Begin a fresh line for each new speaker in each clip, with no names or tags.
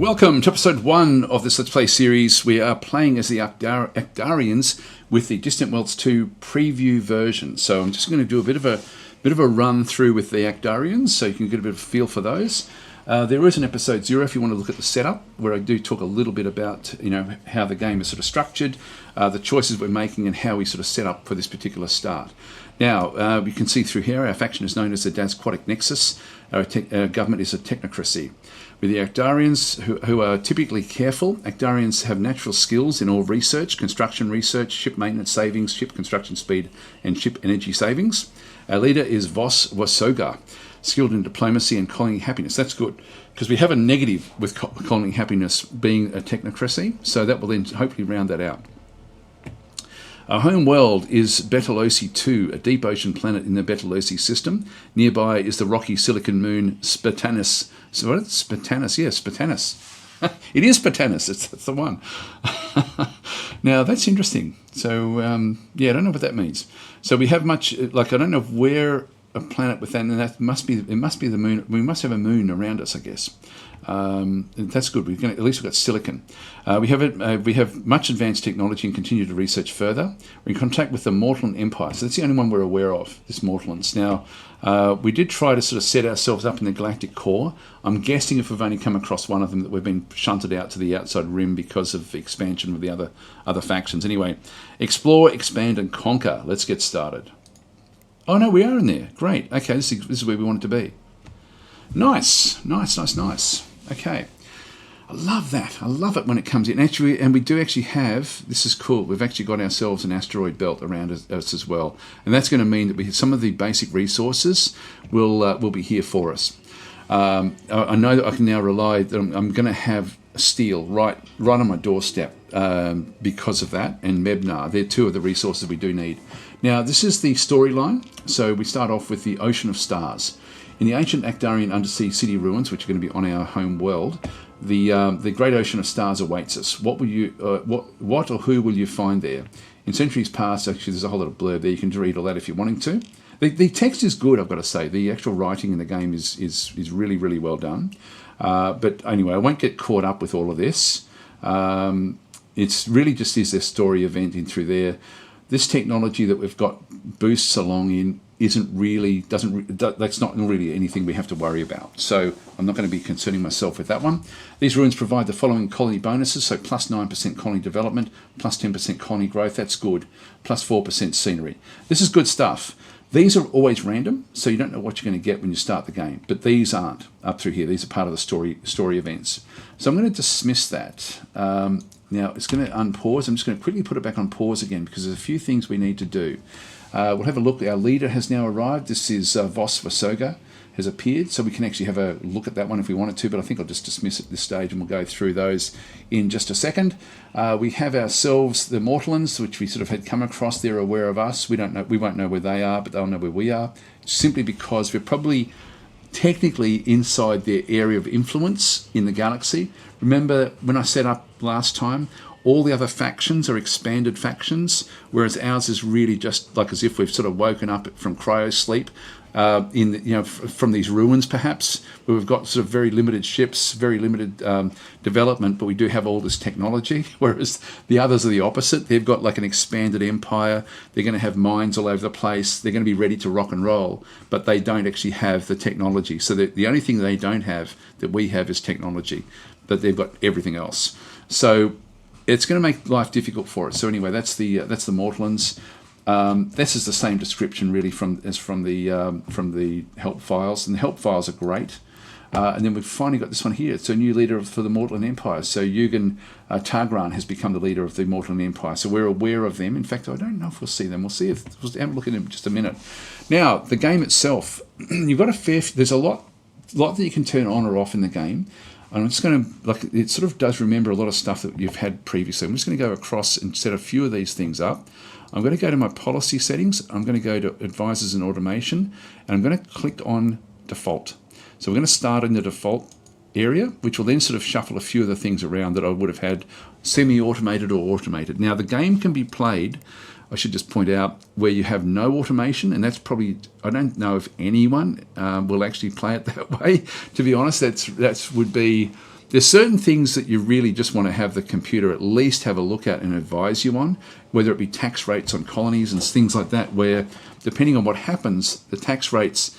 Welcome to episode 1 of this Let's Play series. We are playing as the Ackdarians with the Distant Worlds 2 preview version. So I'm just going to do a bit of a run through with the Ackdarians so you can get a bit of a feel for those. There is an episode 0 if you want to look at the setup, where I do talk a little bit about how the game is sort of structured, the choices we're making, and how we sort of set up for this particular start. Now, we can see through here our faction is known as the Dasquatic Nexus. Our government is a technocracy. With the Ackdarians, who are typically careful, Ackdarians have natural skills in all research, construction research, ship maintenance savings, ship construction speed, and ship energy savings. Our leader is Vos Wasoga, skilled in diplomacy and colony happiness. That's good, because we have a negative with colony happiness being a technocracy, so that will then hopefully round that out. Our home world is Betelgeuse 2, a deep ocean planet in the Betelgeuse system. Nearby is the rocky silicon moon Spartanus. So what is Spartanus? Yeah, Spartanus. It is Spartanus. That's the one. Now, that's interesting. So, I don't know what that means. So we have much, I don't know where a planet with that, and it must be the moon. We must have a moon around us, I guess. That's good. At least we've got silicon. We have much advanced technology and continue to research further. We're in contact with the Mortalan Empire, so that's the only one we're aware of, this Mortalans. Now, we did try to sort of set ourselves up in the galactic core. I'm guessing if we've only come across one of them that we've been shunted out to the outside rim because of the expansion of the other factions. Anyway, explore, expand, and conquer. Let's get started. Oh no, we are in there. Great. Okay, this is where we want it to be. Nice. Okay. I love that. I love it when it comes in. Actually, and we do actually have, this is cool, we've actually got ourselves an asteroid belt around us as well. And that's going to mean that some of the basic resources will be here for us. I know that I can now rely that I'm going to have steel right on my doorstep because of that, and Mebnar. They're two of the resources we do need. Now, this is the storyline. So we start off with the Ocean of Stars. In the ancient Ackdarian undersea city ruins, which are going to be on our home world, the great ocean of stars awaits us. What or who will you find there? In centuries past, actually, there's a whole lot of blurb there. You can read all that if you're wanting to. The text is good, I've got to say. The actual writing in the game is really, really well done. But anyway, I won't get caught up with all of this. It's really just is their story event in through there. This technology that we've got boosts along in that's not really anything we have to worry about. So I'm not going to be concerning myself with that one. These ruins provide the following colony bonuses. So plus 9% colony development, plus 10% colony growth. That's good. Plus 4% scenery. This is good stuff. These are always random, so you don't know what you're going to get when you start the game. But these aren't up through here. These are part of the story events. So I'm going to dismiss that. Now it's going to unpause. I'm just going to quickly put it back on pause again because there's a few things we need to do. We'll have a look. Our leader has now arrived. This is Vos Vasoga has appeared, so we can actually have a look at that one if we wanted to, but I think I'll just dismiss it at this stage and we'll go through those in just a second. We have ourselves the Mortalans, which we sort of had come across. They're aware of us. We won't know where they are, but they'll know where we are, simply because we're probably technically inside their area of influence in the galaxy. Remember when I set up last time, all the other factions are expanded factions, whereas ours is really just like as if we've sort of woken up from cryo sleep from these ruins perhaps, where we've got sort of very limited ships, very limited development, but we do have all this technology, whereas the others are the opposite. They've got like an expanded empire. They're going to have mines all over the place. They're going to be ready to rock and roll, but they don't actually have the technology. So the only thing they don't have that we have is technology, but they've got everything else. So it's going to make life difficult for us. So anyway, that's the Mortalans. This is the same description really from the help files, and the help files are great. And then we've finally got this one here. It's a new leader for the Mortalan Empire. So Yugen Targran has become the leader of the Mortalan Empire. So we're aware of them. In fact, I don't know if we'll see them. We'll see if we'll have a look at them in just a minute. Now, the game itself, you've got there's a lot that you can turn on or off in the game. I'm just going to, it sort of does remember a lot of stuff that you've had previously. I'm just going to go across and set a few of these things up. I'm going to go to my policy settings. I'm going to go to advisors and automation, and I'm going to click on default. So we're going to start in the default area, which will then sort of shuffle a few of the things around that I would have had semi-automated or automated. Now the game can be played, I should just point out, where you have no automation, and that's probably, I don't know if anyone will actually play it that way. To be honest, that's would be there's certain things that you really just want to have the computer at least have a look at and advise you on, whether it be tax rates on colonies and things like that, where depending on what happens, the tax rates,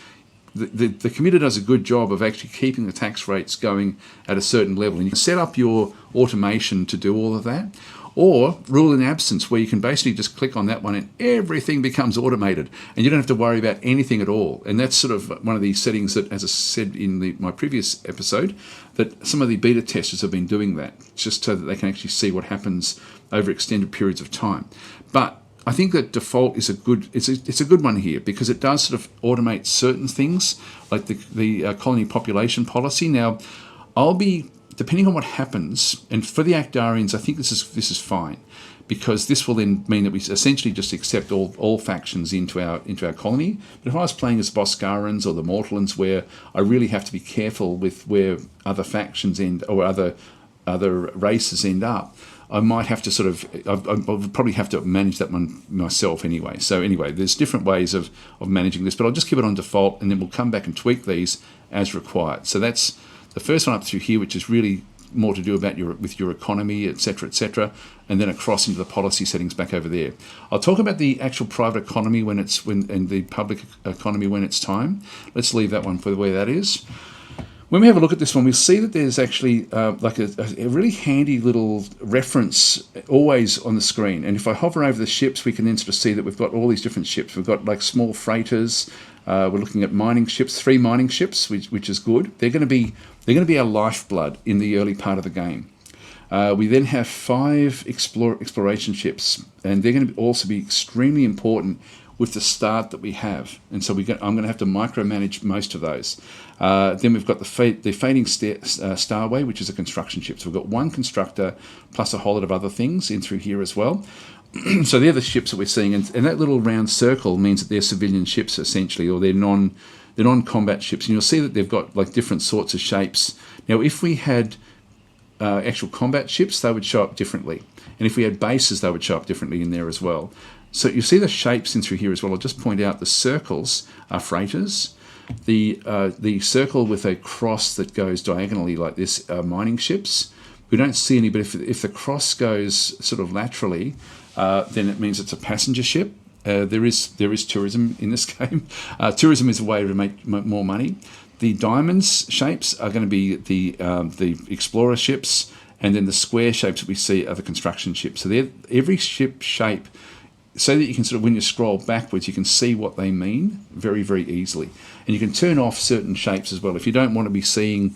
the computer does a good job of actually keeping the tax rates going at a certain level. And you can set up your automation to do all of that. Or rule in absence, where you can basically just click on that one and everything becomes automated and you don't have to worry about anything at all. And that's sort of one of these settings that, as I said in my previous episode, that some of the beta testers have been doing that just so that they can actually see what happens over extended periods of time. But I think that default is it's a good one here, because it does sort of automate certain things like the colony population policy. Now, depending on what happens, and for the Ackdarians, I think this is fine, because this will then mean that we essentially just accept all factions into our colony. But if I was playing as Boscarans or the Mortallans, where I really have to be careful with where other factions end or other races end up, I might have to I would probably have to manage that one myself anyway. So anyway, there's different ways of managing this, but I'll just keep it on default, and then we'll come back and tweak these as required. So that's the first one up through here, which is really more to do about with your economy, etc., and then across into the policy settings back over there. I'll talk about the actual private economy and the public economy when it's time. Let's leave that one for the way that is. When we have a look at this one, we'll see that there's actually like a really handy little reference always on the screen. And if I hover over the ships, we can then sort of see that we've got all these different ships. We've got like small freighters. We're looking at mining ships, 3 mining ships, which is good. They're going to be our lifeblood in the early part of the game. We then have 5 exploration ships, and they're going to also be extremely important with the start that we have. And so I'm going to have to micromanage most of those. Then we've got the Fading Starway, which is a construction ship. So we've got 1 constructor plus a whole lot of other things in through here as well. So they're the ships that we're seeing, and that little round circle means that they're civilian ships essentially, or they're non-combat ships. And you'll see that they've got like different sorts of shapes. Now, if we had actual combat ships, they would show up differently, and if we had bases, they would show up differently in there as well. So you see the shapes in through here as well. I'll just point out the circles are freighters. The circle with a cross that goes diagonally like this are mining ships. We don't see any, but if the cross goes sort of laterally, then it means it's a passenger ship. There is tourism in this game. Tourism is a way to make more money. The diamonds shapes are going to be the explorer ships, and then the square shapes that we see are the construction ships. So every ship shape, so that you can sort of, when you scroll backwards, you can see what they mean very, very easily. And you can turn off certain shapes as well. If you don't want to be seeing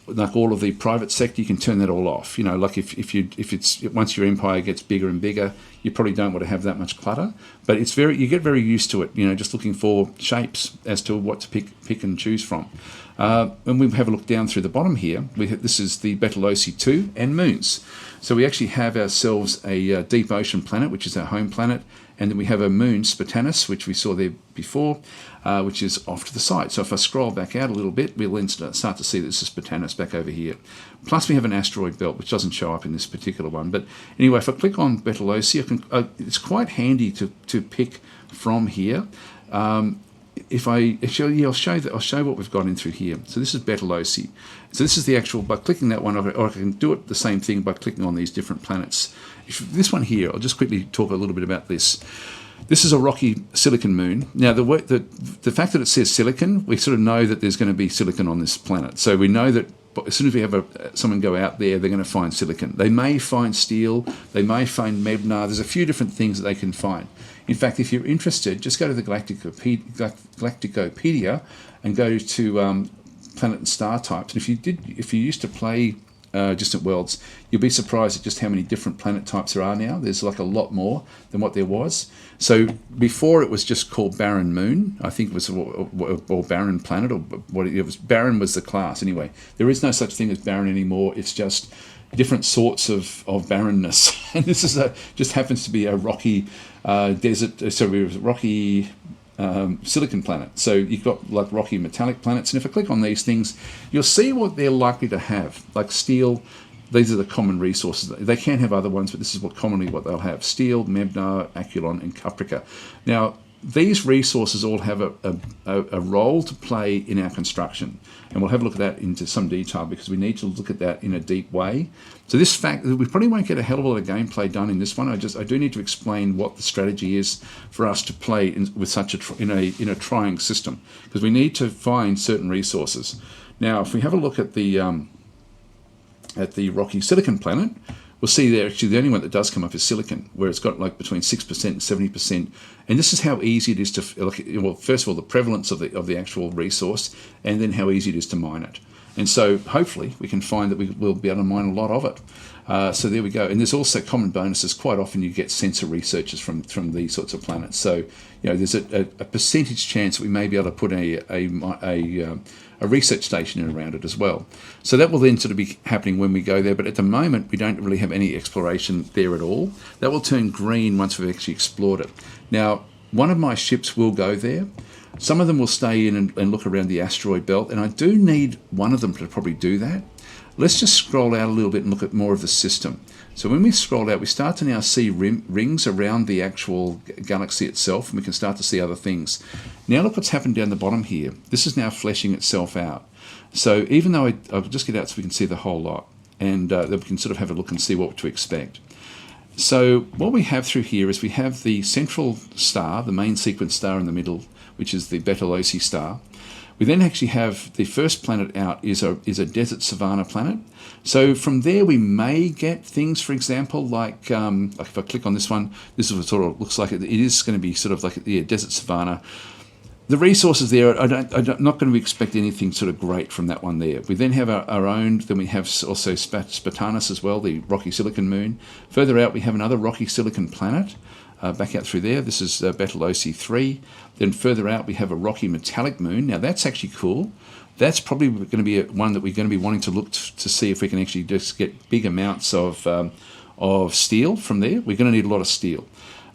like all of the private sector, you can turn that all off. You know, like if it's once your empire gets bigger and bigger, you probably don't want to have that much clutter. But you get very used to it. You know, just looking for shapes as to what to pick and choose from. And we have a look down through the bottom here. This is the Betelgeuse 2 and moons. So we actually have ourselves a deep ocean planet, which is our home planet, and then we have a moon, Spartanus, which we saw there before, which is off to the side. So if I scroll back out a little bit, we'll then start to see that this is Spartanus back over here. Plus we have an asteroid belt, which doesn't show up in this particular one. But anyway, if I click on Betelgeuse, it's quite handy to pick from here. I'll show what we've got in through here. So this is Betelgeuse. So this is the actual, by clicking that one, or I can do it the same thing by clicking on these different planets. This one here, I'll just quickly talk a little bit about this. This is a rocky silicon moon. Now, the fact that it says silicon, we sort of know that there's going to be silicon on this planet. So we know that as soon as we have someone go out there, they're going to find silicon. They may find steel, they may find mebnar. There's a few different things that they can find. In fact, if you're interested, just go to the Galacticopedia and go to planet and star types. And if you used to play Distant Worlds, you'll be surprised at just how many different planet types there are now. There's like a lot more than what there was. So before it was just called Barren Moon, I think it was, or Barren Planet, or what it was. Barren was the class anyway. There is no such thing as barren anymore. It's just different sorts of barrenness. And this is just happens to be a rocky desert. So we have rocky silicon planet. So you've got like rocky metallic planets, and if I click on these things, you'll see what they're likely to have. Like steel, these are the common resources. They can have other ones, but this is commonly what they'll have: steel, mebnar, aculon, and caprica. Now, these resources all have a role to play in our construction. And we'll have a look at that into some detail because we need to look at that in a deep way. So this fact, we probably won't get a hell of a lot of gameplay done in this one. I do need to explain what the strategy is for us to play with such in a trying system, because we need to find certain resources. Now, if we have a look at the rocky silicon planet, we'll see there actually the only one that does come up is silicon, where it's got like between 6% and 70%. And this is how easy it is to, well, first of all, the prevalence of the actual resource, and then how easy it is to mine it. And so hopefully we can find that we will be able to mine a lot of it. So there we go. And there's also common bonuses. Quite often you get sensor researchers from these sorts of planets. So, there's a percentage chance that we may be able to put a research station in around it as well. So that will then sort of be happening when we go there. But at the moment, we don't really have any exploration there at all. That will turn green once we've actually explored it. Now, one of my ships will go there. Some of them will stay in and look around the asteroid belt, and I do need one of them to probably do that. Let's just scroll out a little bit and look at more of the system. So when we scroll out, we start to now see rings around the actual galaxy itself, and we can start to see other things. Now look what's happened down the bottom here. This is now fleshing itself out. So even though I'll just get out so we can see the whole lot, and then we can sort of have a look and see what to expect. So what we have through here is we have the central star, the main sequence star in the middle, which is the Betelgeuse star. We then actually have the first planet out is a desert savanna planet. So from there we may get things, for example, like if I click on this one, this is what it sort of looks like. It is going to be sort of like a desert savanna. The resources there, I'm not going to expect anything sort of great from that one there. We then have our own, then we have also Spartanus as well, the rocky silicon moon. Further out we have another rocky silicon planet. Back out through there, this is Betelgeuse 3. Then further out we have a rocky metallic moon. Now that's actually cool. That's probably going to be one that we're going to be wanting to look to see if we can actually just get big amounts of steel from there. We're going to need a lot of steel.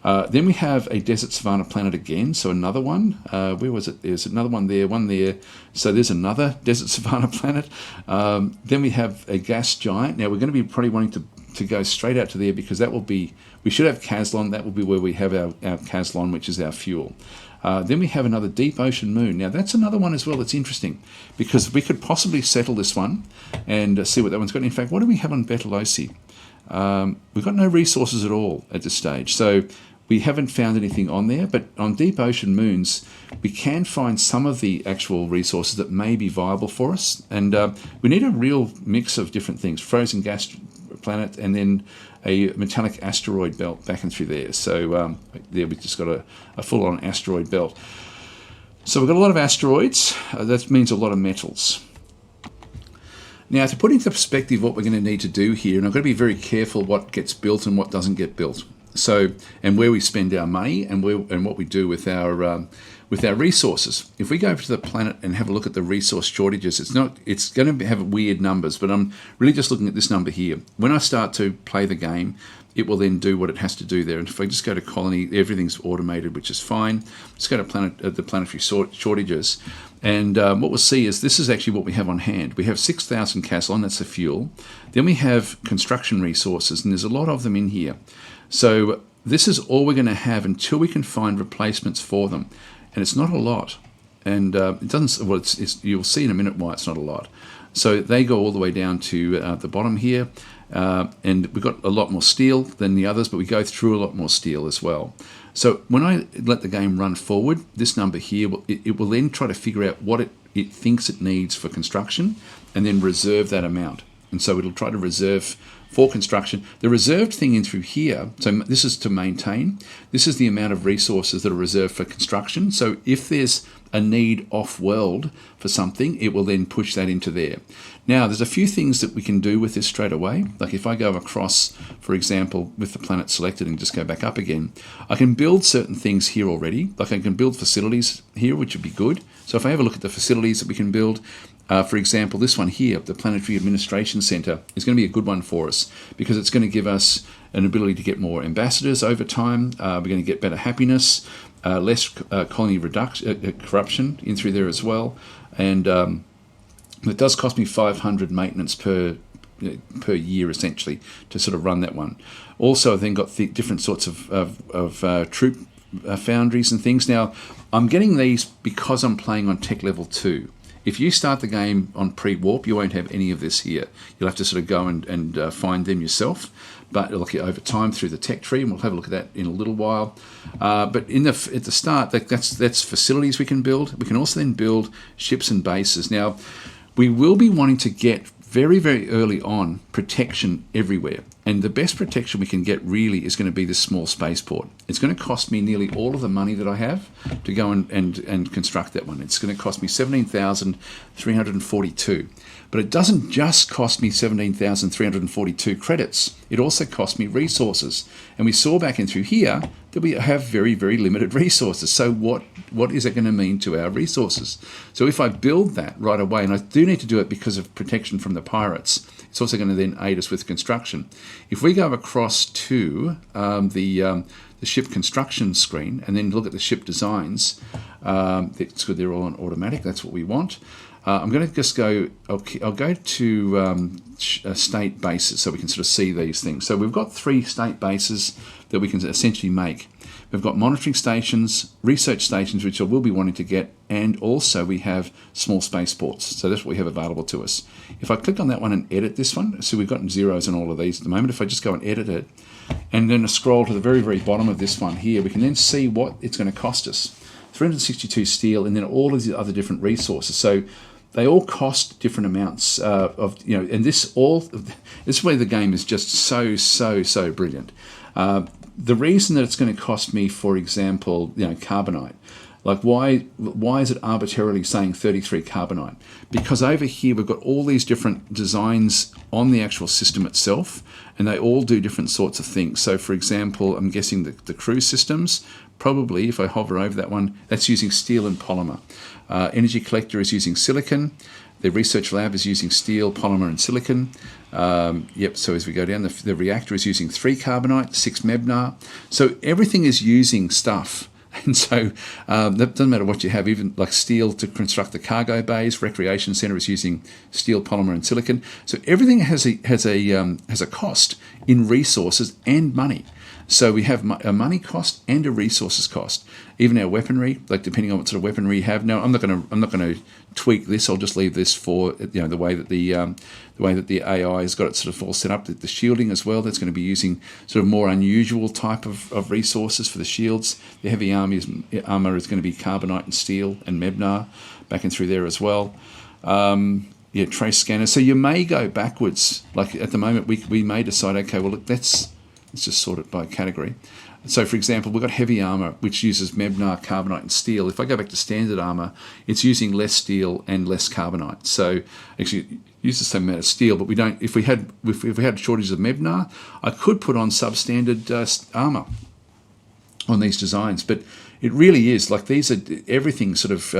Then we have a desert savanna planet again, so another one. Where was it? There's another one there. So there's another desert savanna planet. Then we have a gas giant. Now we're going to be probably wanting to go straight out to there, because that will be, we should have Caslon. That will be where we have our Caslon, which is our fuel. Then we have another deep ocean moon. Now that's another one as well that's interesting, because we could possibly settle this one and see what that one's got. In fact, what do we have on Betelgeuse? We've got no resources at all at this stage. So we haven't found anything on there, but on deep ocean moons, we can find some of the actual resources that may be viable for us. And we need a real mix of different things, frozen gas planet, and then a metallic asteroid belt back and through there. So there we've just got a full-on asteroid belt. So we've got a lot of asteroids. That means a lot of metals. Now, to put into perspective what we're going to need to do here, and I've got to be very careful what gets built and what doesn't get built. So, and where we spend our money and what we do with our resources. If we go over to the planet and have a look at the resource shortages, it's going to have weird numbers, but I'm really just looking at this number here. When I start to play the game, it will then do what it has to do there. And if I just go to colony, everything's automated, which is fine. Let's go to the planetary shortages. And what we'll see is this is actually what we have on hand. We have 6,000 Caslon, that's the fuel. Then we have construction resources, and there's a lot of them in here. So this is all we're going to have until we can find replacements for them. And it's not a lot. And it doesn't, well, you'll see in a minute why it's not a lot. So they go all the way down to the bottom here. And we've got a lot more steel than the others, but we go through a lot more steel as well. So when I let the game run forward, this number here, it will then try to figure out what it thinks it needs for construction and then reserve that amount. And so it'll try to reserve for construction. The reserved thing in through here, so this is to maintain. This is the amount of resources that are reserved for construction. So if there's a need off-world for something, it will then push that into there. Now, there's a few things that we can do with this straight away. Like if I go across, for example, with the planet selected and just go back up again, I can build certain things here already. Like I can build facilities here, which would be good. So if I have a look at the facilities that we can build, for example, this one here, the Planetary Administration Center, is going to be a good one for us because it's going to give us an ability to get more ambassadors over time. We're going to get better happiness, less colony corruption in through there as well. And it does cost me 500 maintenance per year, essentially, to sort of run that one. Also, I've then got different sorts of troop foundries and things. Now, I'm getting these because I'm playing on tech level 2. If you start the game on pre-warp, you won't have any of this here. You'll have to sort of go and find them yourself. But look over time through the tech tree, and we'll have a look at that in a little while. But at the start, that's facilities we can build. We can also then build ships and bases. Now, we will be wanting to get very, very early on protection everywhere. And the best protection we can get really is going to be this small spaceport. It's going to cost me nearly all of the money that I have to go and construct that one. It's going to cost me 17,342. But it doesn't just cost me 17,342 credits. It also costs me resources. And we saw back in through here that we have very, very limited resources. So what is it going to mean to our resources? So if I build that right away, and I do need to do it because of protection from the pirates, it's also going to then aid us with construction. If we go across to the ship construction screen and then look at the ship designs, it's good, they're all on automatic. That's what we want. I'm going to just go, I'll go to state bases so we can sort of see these things. So we've got 3 state bases that we can essentially make. We've got monitoring stations, research stations, which I will be wanting to get, and also we have small spaceports. So that's what we have available to us. If I click on that one and edit this one, so we've gotten zeros on all of these at the moment. If I just go and edit it, and then scroll to the very, very bottom of this one here, we can then see what it's going to cost us. 362 steel, and then all of the other different resources. So they all cost different amounts and this is where the game is just so brilliant. The reason that it's going to cost me, for example, carbonite, like why is it arbitrarily saying 33 carbonite? Because over here we've got all these different designs on the actual system itself, and they all do different sorts of things. So for example, I'm guessing the crew systems, probably if I hover over that one, that's using steel and polymer. Energy collector is using silicon. The research lab is using steel, polymer, and silicon. So as we go down, the reactor is using 3 carbonite, 6 mebnar. So everything is using stuff. And so that doesn't matter what you have, even like steel to construct the cargo bays. Recreation center is using steel, polymer, and silicon. So everything has a cost in resources and money. So we have a money cost and a resources cost. Even our weaponry, like depending on what sort of weaponry you have. Now, I'm not going to tweak this. I'll just leave this for the way that the AI has got it sort of all set up. The shielding as well. That's going to be using sort of more unusual type of resources for the shields. The heavy armor is going to be carbonite and steel and mebnar back in through there as well. Trace scanners. So you may go backwards. Like at the moment, we may decide, okay, well, let's just sort it by category. So, for example, we've got heavy armor, which uses mebnar, carbonite, and steel. If I go back to standard armor, it's using less steel and less carbonite. So, actually, it uses the same amount of steel, but we don't. If we had shortages of mebnar, I could put on substandard armor on these designs. But it really is like these are everything. Sort of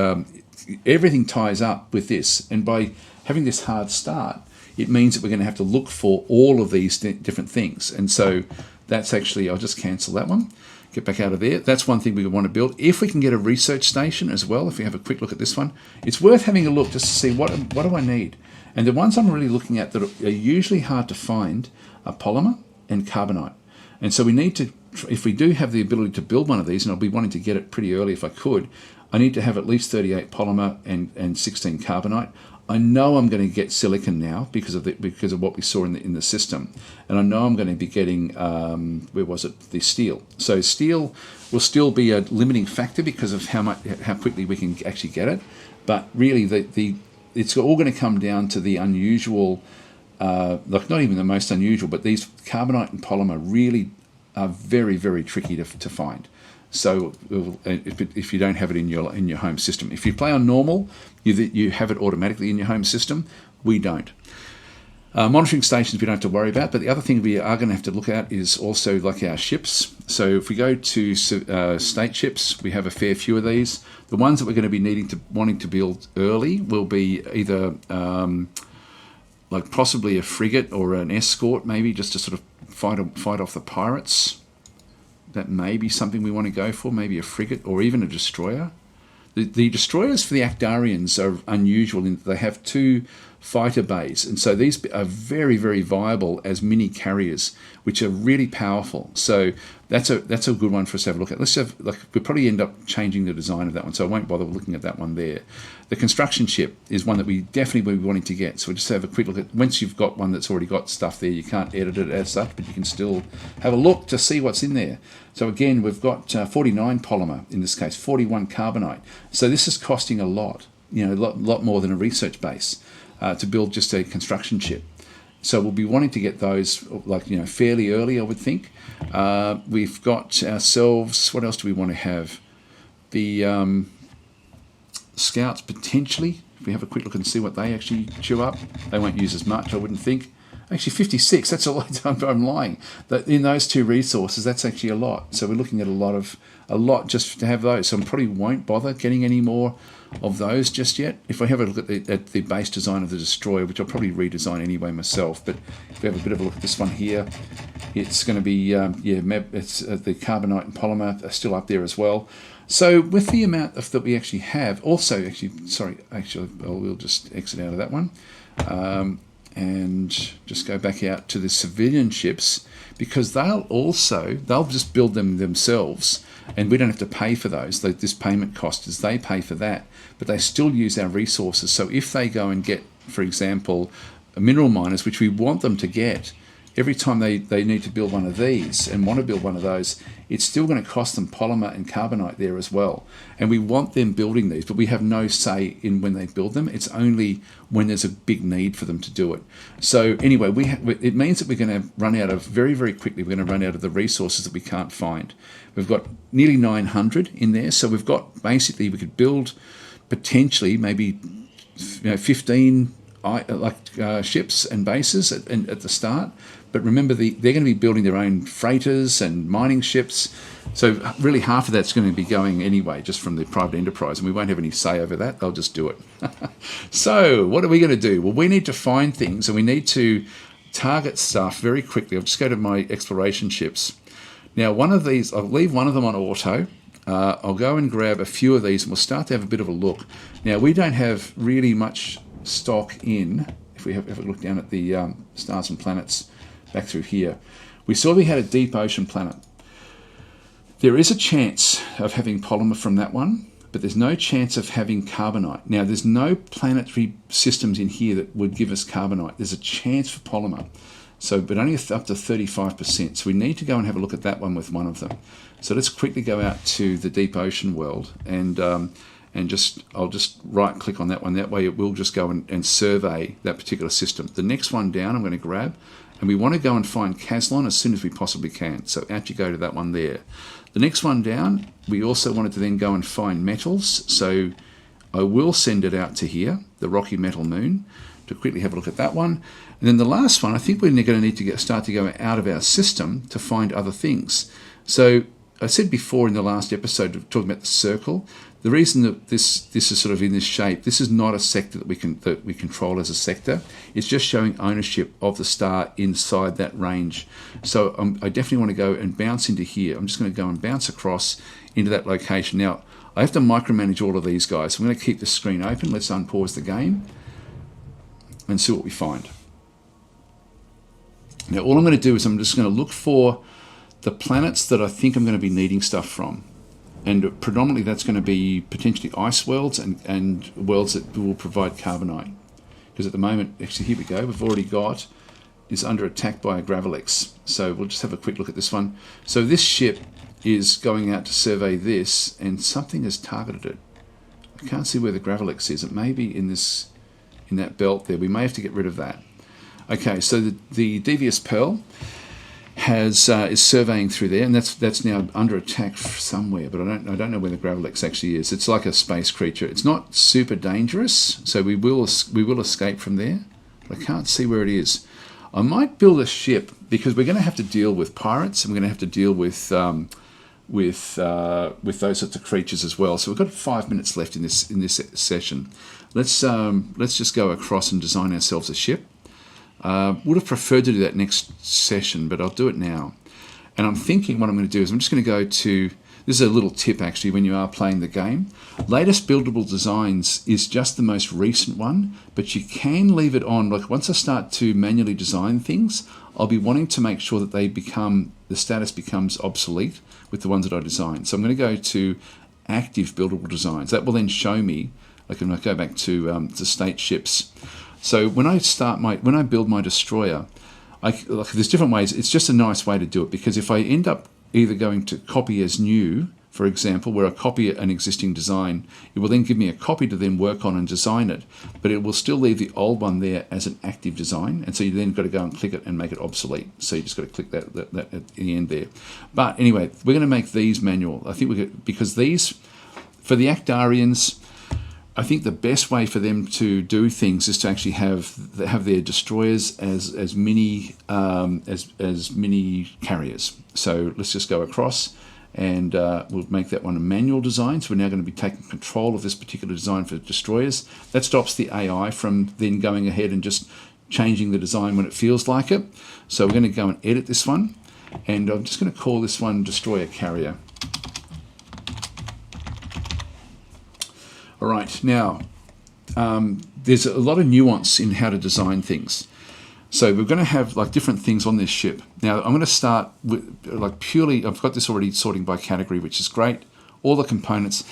everything ties up with this, and by having this hard start, it means that we're going to have to look for all of these different things. And so that's actually, I'll just cancel that one, get back out of there. That's one thing we want to build. If we can get a research station as well, if we have a quick look at this one, it's worth having a look just to see what do I need. And the ones I'm really looking at that are usually hard to find are polymer and carbonite. And so we need to, if we do have the ability to build one of these, and I'll be wanting to get it pretty early if I could, I need to have at least 38 polymer and 16 carbonite. I know I'm going to get silicon now because of what we saw in the system, and I know I'm going to be getting the steel. So steel will still be a limiting factor because of how quickly we can actually get it. But really, it's all going to come down to the unusual, like not even the most unusual, but these carbonite and polymer really are very, very tricky to find. So if you don't have it in your home system, if you play on normal, you have it automatically in your home system. We don't. Monitoring stations we don't have to worry about, but the other thing we are going to have to look at is also like our ships. So if we go to state ships, we have a fair few of these. The ones that we're going to be wanting to build early will be either like possibly a frigate or an escort, maybe just to sort of fight off the pirates. That may be something we want to go for, maybe a frigate or even a destroyer. The destroyers for the Ackdarians are unusual in that they have 2 fighter bays. And so these are very, very viable as mini carriers, which are really powerful. So that's a good one for us to have a look at. We'll probably end up changing the design of that one, so I won't bother looking at that one there. The construction ship is one that we definitely will be wanting to get. So we'll just have a quick look at, once you've got one that's already got stuff there, you can't edit it as such, but you can still have a look to see what's in there. So again, we've got 49 polymer, in this case, 41 carbonite. So this is costing a lot, a lot more than a research base to build just a construction ship. So we'll be wanting to get those fairly early, I would think. We've got ourselves, what else do we want to have? The scouts potentially, if we have a quick look and see what they actually chew up. They won't use as much, I wouldn't think. Actually 56, that's a lot. I'm lying. In those two resources, that's actually a lot. So we're looking at a lot just to have those. So I probably won't bother getting any more of those just yet. If I have a look at the base design of the destroyer, which I'll probably redesign anyway myself, but if we have a bit of a look at this one here, it's going to be it's the carbonite and polymer are still up there as well. So with the amount that we actually have, we'll just exit out of that one and just go back out to the civilian ships, because they'll just build them themselves, and we don't have to pay for those. This payment cost is they pay for that, but they still use our resources. So if they go and get, for example, mineral miners, which we want them to get, every time they need to build one of these and want to build one of those, it's still going to cost them polymer and carbonite there as well. And we want them building these, but we have no say in when they build them. It's only when there's a big need for them to do it. So anyway, it means that we're going to run out of, very, very quickly, we're going to run out of the resources that we can't find. We've got nearly 900 in there. So we've got, basically, we could build potentially maybe 15 ships and bases at the start. But remember, they're going to be building their own freighters and mining ships. So really half of that's going to be going anyway, just from the private enterprise, and we won't have any say over that. They'll just do it. So what are we going to do? Well, we need to find things, and we need to target stuff very quickly. I'll just go to my exploration ships. Now, one of these, I'll leave one of them on auto. I'll go and grab a few of these, and we'll start to have a bit of a look. Now, we don't have really much stock in. If we have a look down at the stars and planets back through here, we saw we had a deep ocean planet. There is a chance of having polymer from that one, but there's no chance of having carbonite. Now, there's no planetary systems in here that would give us carbonite. There's a chance for polymer, but only up to 35%. So we need to go and have a look at that one with one of them. So let's quickly go out to the deep ocean world, and I'll just right click on that one. That way it will just go and survey that particular system. The next one down I'm going to grab, and we want to go and find Caslon as soon as we possibly can. So out you go to that one there. The next one down, we also wanted to then go and find metals. So I will send it out to here, the Rocky Metal Moon, to quickly have a look at that one. And then the last one, I think we're going to need to start to go out of our system to find other things. So I said before in the last episode, talking about the circle, the reason that this is sort of in this shape, this is not a sector that we control as a sector. It's just showing ownership of the star inside that range. So I definitely want to go and bounce into here. I'm just going to go and bounce across into that location. Now, I have to micromanage all of these guys. So I'm going to keep the screen open. Let's unpause the game and see what we find. Now, all I'm going to do is I'm just going to look for the planets that I think I'm going to be needing stuff from. And predominantly that's going to be potentially ice worlds and worlds that will provide carbonite. Because at the moment, actually here we go, we've already got, is under attack by a Gravelix. So we'll just have a quick look at this one. So this ship is going out to survey this, and something has targeted it. I can't see where the Gravelix is. It may be in that belt there. We may have to get rid of that. Okay, so the Devious Pearl is surveying through there, and that's now under attack somewhere, but I don't know where the Gravelix actually is. It's like a space creature. It's not super dangerous, so we will escape from there, but I can't see where it is. I might build a ship, because we're going to have to deal with pirates, and we're going to have to deal with those sorts of creatures as well. So we've got 5 minutes left in this session. Let's just go across and design ourselves a ship. Would have preferred to do that next session, but I'll do it now. And I'm thinking what I'm going to do is I'm just going to go to this is a little tip actually when you are playing the game. Latest buildable designs is just the most recent one, but you can leave it on. Like once I start to manually design things, I'll be wanting to make sure that the status becomes obsolete with the ones that I designed. So I'm going to go to active buildable designs. That will then show me, like when I go back to state ships. So when I build my destroyer, there's different ways. It's just a nice way to do it, because if I end up either going to copy as new, for example, where I copy an existing design, it will then give me a copy to then work on and design it, but it will still leave the old one there as an active design, and so you then got to go and click it and make it obsolete. So you just got to click that at the end there. But anyway, we're going to make these manual. I think because these, for the Ackdarians, I think the best way for them to do things is to actually have their destroyers as mini carriers. So let's just go across, and we'll make that one a manual design. So we're now going to be taking control of this particular design for destroyers. That stops the AI from then going ahead and just changing the design when it feels like it. So we're going to go and edit this one, and I'm just going to call this one Destroyer Carrier. All right, now there's a lot of nuance in how to design things. So we're going to have like different things on this ship. Now I'm going to start with like purely, I've got this already sorting by category, which is great. All the components.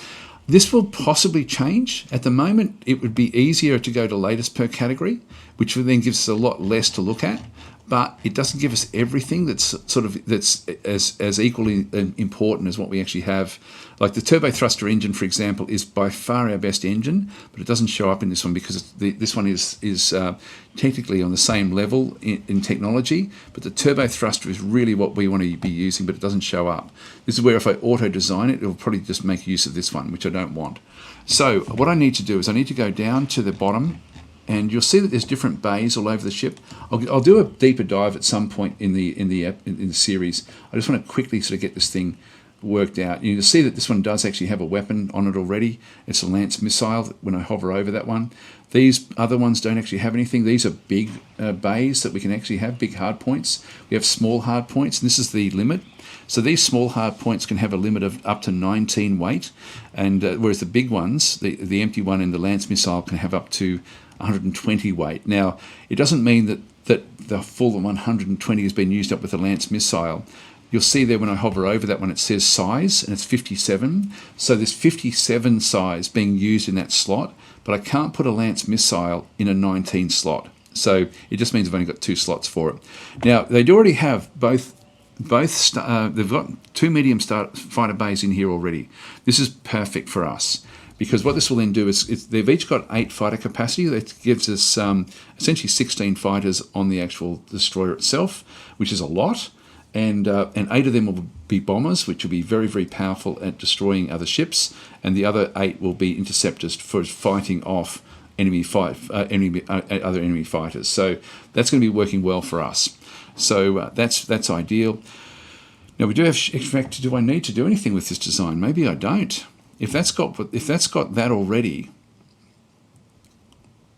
This will possibly change. At the moment, it would be easier to go to latest per category, which then gives us a lot less to look at. But it doesn't give us everything that's as equally important as what we actually have. Like the turbo thruster engine, for example, is by far our best engine, but it doesn't show up in this one because this one is technically on the same level in technology, but the turbo thruster is really what we want to be using, but it doesn't show up. This is where if I auto-design it, it'll probably just make use of this one, which I don't want. So what I need to do is I need to go down to the bottom, and you'll see that there's different bays all over the ship. I'll do a deeper dive at some point in the series. I just want to quickly sort of get this thing worked out. You'll see that this one does actually have a weapon on it already. It's a lance missile when I hover over that one. These other ones don't actually have anything. These are big bays that we can actually have, big hard points. We have small hard points, and this is the limit. So these small hard points can have a limit of up to 19 weight, and whereas the big ones, the empty one and the lance missile, can have up to 120 weight. Now, it doesn't mean that the full 120 has been used up with the lance missile. You'll see there when I hover over that one, it says size, and it's 57. So there's 57 size being used in that slot, but I can't put a lance missile in a 19 slot. So it just means I've only got 2 slots for it. Now, they do already have they've got 2 medium fighter bays in here already. This is perfect for us, because what this will then do is they've each got 8 fighter capacity. That gives us essentially 16 fighters on the actual destroyer itself, which is a lot. And 8 of them will be bombers, which will be very, very powerful at destroying other ships. And the other 8 will be interceptors for fighting off other enemy fighters. So that's going to be working well for us. So that's ideal. Now we do have. In fact, do I need to do anything with this design? Maybe I don't. If that's got that already,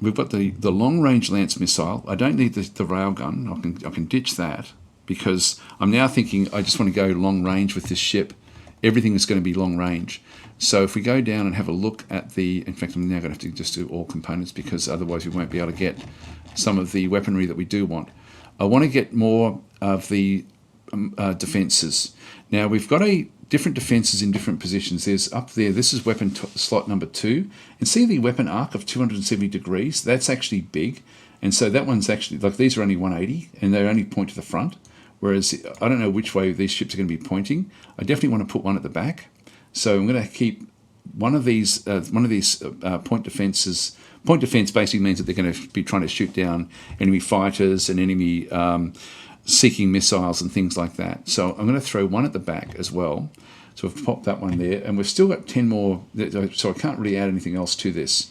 we've got the long range lance missile. I don't need the railgun. I can ditch that, because I'm now thinking I just want to go long range with this ship. Everything is going to be long range. So if we go down and have a look at in fact, I'm now going to have to just do all components, because otherwise we won't be able to get some of the weaponry that we do want. I want to get more of the defences. Now we've got different defences in different positions. There's up there, this is weapon slot number 2. And see the weapon arc of 270 degrees? That's actually big. And so that one's actually, like, these are only 180, and they only point to the front. Whereas I don't know which way these ships are going to be pointing. I definitely want to put one at the back. So I'm going to keep one of these point defences. Point defence basically means that they're going to be trying to shoot down enemy fighters and enemy seeking missiles and things like that. So I'm going to throw one at the back as well. So I've popped that one there, and we've still got 10 more. So I can't really add anything else to this.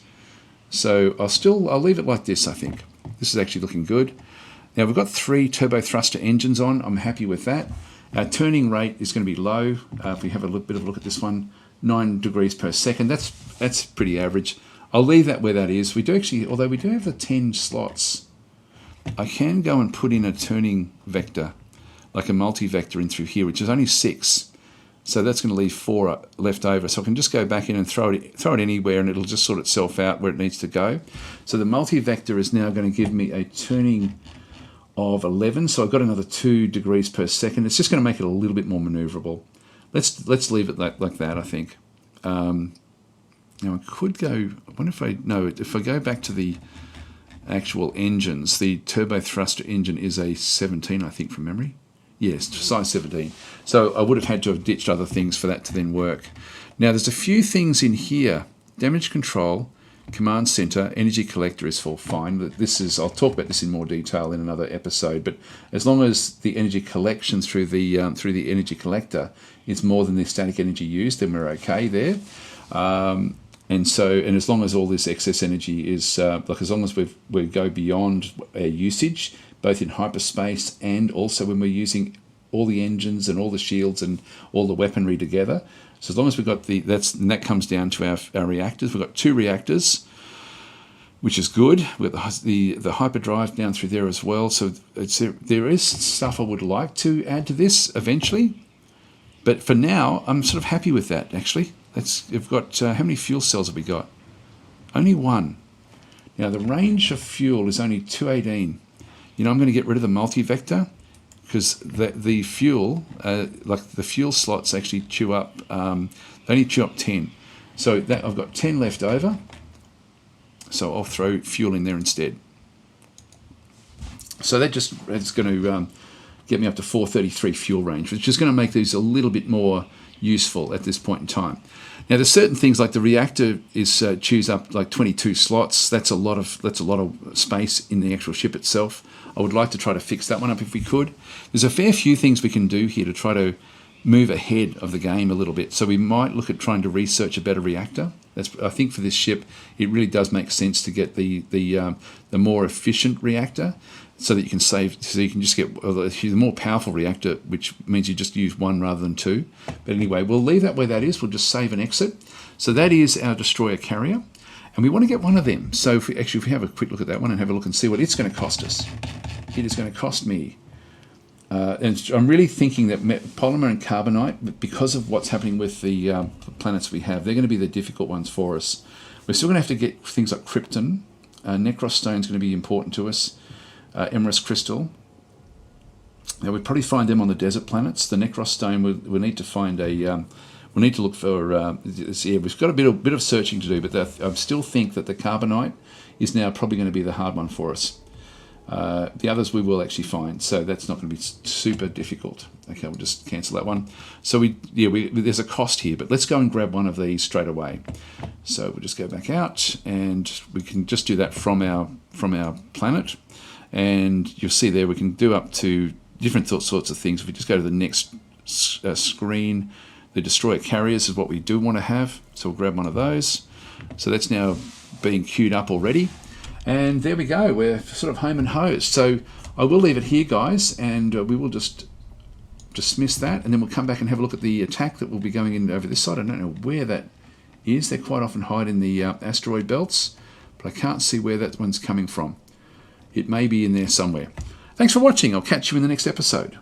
So I'll leave it like this. I think this is actually looking good. Now we've got 3 turbo thruster engines on. I'm happy with that. Our turning rate is going to be low. If we have a bit of a look at this one, 9 degrees per second. That's pretty average. I'll leave that where that is. We do actually, although we do have the 10 slots, I can go and put in a turning vector, like a multi-vector in through here, which is only 6. So that's going to leave 4 left over. So I can just go back in and throw it anywhere, and it'll just sort itself out where it needs to go. So the multi-vector is now going to give me a turning of 11. So I've got another 2 degrees per second. It's just going to make it a little bit more maneuverable. Let's leave it like that, I think. Now I could go, I wonder if I go back to the actual engines, the turbo thruster engine is a 17, I think, from memory. Yes, size 17. So I would have had to have ditched other things for that to then work. Now there's a few things in here. Damage control, command center, energy collector is all fine. I'll talk about this in more detail in another episode, but as long as the energy collection through the energy collector is more than the static energy used, then we're okay there. And as long as all this excess energy is, as long as we go beyond our usage, both in hyperspace and also when we're using all the engines and all the shields and all the weaponry together. So as long as we've got that comes down to our reactors. We've got 2 reactors, which is good. We've got the hyperdrive down through there as well. So there is stuff I would like to add to this eventually. But for now, I'm sort of happy with that, actually. We've got, how many fuel cells have we got? Only 1. Now, the range of fuel is only 218. I'm going to get rid of the multi-vector because the fuel, the fuel slots actually chew up, they only chew up 10. So I've got 10 left over. So I'll throw fuel in there instead. So it's going to get me up to 433 fuel range, which is going to make these a little bit more useful at this point in time. Now, there's certain things like the reactor chews up like 22 slots. That's a lot of space in the actual ship itself. I would like to try to fix that one up if we could. There's a fair few things we can do here to try to move ahead of the game a little bit. So we might look at trying to research a better reactor. I think for this ship, it really does make sense to get the more efficient reactor, so that you can save. So you can just get the more powerful reactor, which means you just use 1 rather than 2. But anyway, we'll leave that where that is. We'll just save and exit. So that is our destroyer carrier, and we want to get one of them. So if we have a quick look at that one and have a look and see what it's going to cost us. It is going to cost me. And I'm really thinking that polymer and carbonite, because of what's happening with the planets we have, they're going to be the difficult ones for us. We're still going to have to get things like krypton. Necros stone is going to be important to us. Emerus crystal. Now we'd probably find them on the desert planets. The Necros stone, we need to find we need to look for. We've got a bit of searching to do, but I still think that the carbonite is now probably going to be the hard one for us. The others we will actually find, so that's not going to be super difficult. Okay, we'll just cancel that one. So there's a cost here, but let's go and grab one of these straight away. So we'll just go back out, and we can just do that from our planet, and you'll see there we can do up to different sorts of things. If we just go to the next screen, the destroyer carriers is what we do want to have, so we'll grab one of those. So that's now being queued up already. And there we go, we're sort of home and hosed. So I will leave it here, guys, and we will just dismiss that, and then we'll come back and have a look at the attack that will be going in over this side. I don't know where that is. They quite often hide in the asteroid belts, but I can't see where that one's coming from. It may be in there somewhere. Thanks for watching. I'll catch you in the next episode.